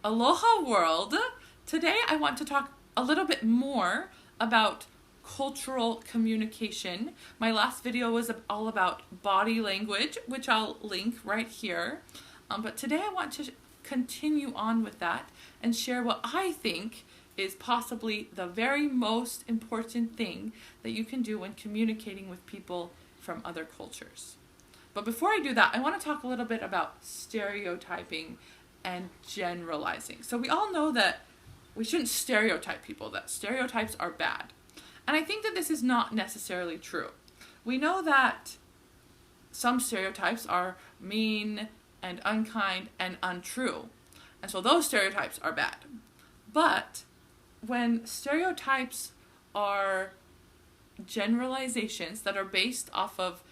Aloha world! Today I want to talk a little bit more about cultural communication. My last video was all about body language, which I'll link right here. But today I want to continue on with that and share what I think is possibly the very most important thing that you can do when communicating with people from other cultures. But before I do that, I want to talk a little bit about stereotyping and generalizing. So we all know that we shouldn't stereotype people, that stereotypes are bad. And I think that this is not necessarily true. We know that some stereotypes are mean and unkind and untrue. And so those stereotypes are bad. But when stereotypes are generalizations that are based off of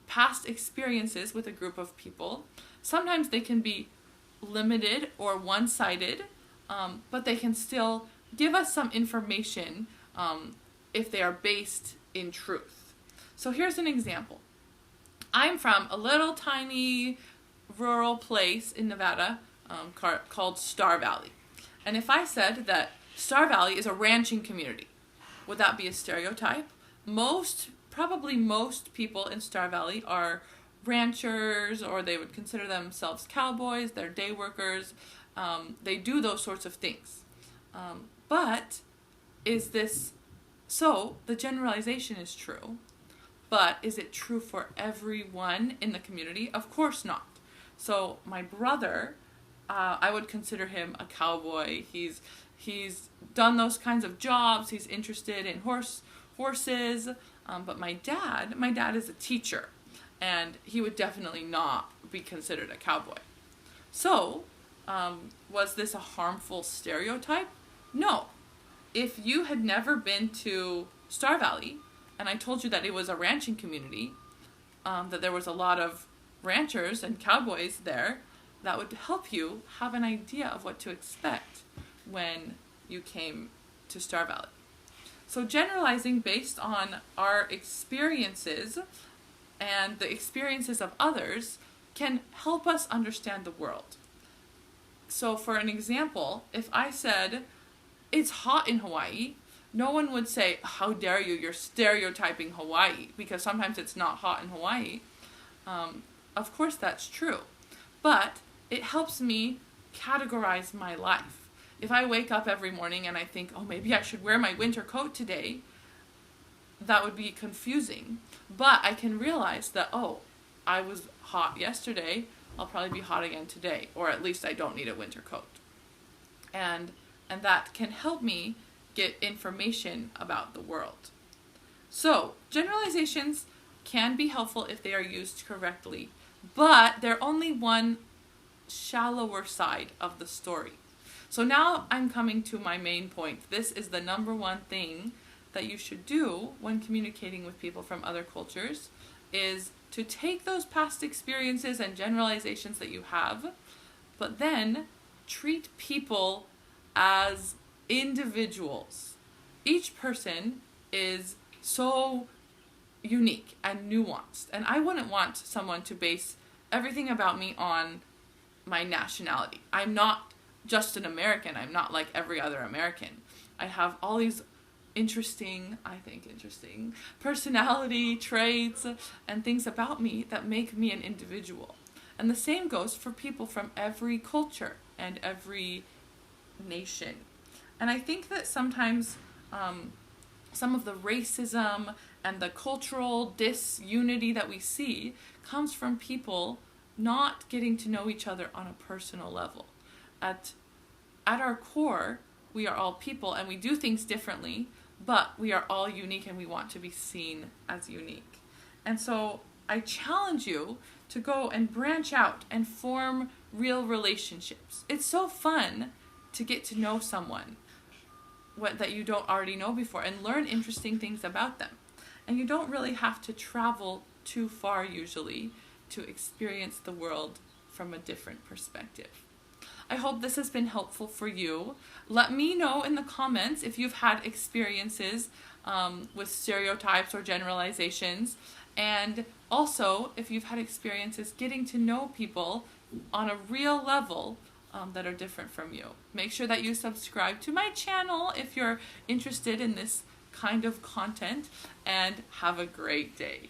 past experiences with a group of people, sometimes they can be limited or one-sided, but they can still give us some information if they are based in truth. So here's an example. I'm from a little tiny rural place in Nevada called Star Valley. And if I said that Star Valley is a ranching community, would that be a stereotype? Probably most people in Star Valley are ranchers, or they would consider themselves cowboys, they're day workers, they do those sorts of things. But is this, so the generalization is true, but is it true for everyone in the community? Of course not. So my brother, I would consider him a cowboy. He's done those kinds of jobs, he's interested in horses, but my dad is a teacher, and he would definitely not be considered a cowboy. So, was this a harmful stereotype? No. If you had never been to Star Valley, and I told you that it was a ranching community, that there was a lot of ranchers and cowboys there, that would help you have an idea of what to expect when you came to Star Valley. So generalizing based on our experiences and the experiences of others can help us understand the world. So for an example, if I said, it's hot in Hawaii, no one would say, how dare you, you're stereotyping Hawaii, because sometimes it's not hot in Hawaii. Of course that's true, but it helps me categorize my life. If I wake up every morning and I think, oh, maybe I should wear my winter coat today, that would be confusing. But I can realize that, oh, I was hot yesterday, I'll probably be hot again today, or at least I don't need a winter coat. And that can help me get information about the world. So, generalizations can be helpful if they are used correctly, but they're only one shallower side of the story. So now I'm coming to my main point. This is the number one thing that you should do when communicating with people from other cultures, is to take those past experiences and generalizations that you have, but then treat people as individuals. Each person is so unique and nuanced, and I wouldn't want someone to base everything about me on my nationality. I'm not just an American. I'm not like every other American. I have all these interesting personality traits and things about me that make me an individual. And the same goes for people from every culture and every nation. And I think that sometimes some of the racism and the cultural disunity that we see comes from people not getting to know each other on a personal level. At our core, we are all people and we do things differently, but we are all unique and we want to be seen as unique. And so I challenge you to go and branch out and form real relationships. It's so fun to get to know someone that you don't already know before and learn interesting things about them. And you don't really have to travel too far usually to experience the world from a different perspective. I hope this has been helpful for you. Let me know in the comments if you've had experiences with stereotypes or generalizations, and also if you've had experiences getting to know people on a real level that are different from you. Make sure that you subscribe to my channel if you're interested in this kind of content, and have a great day.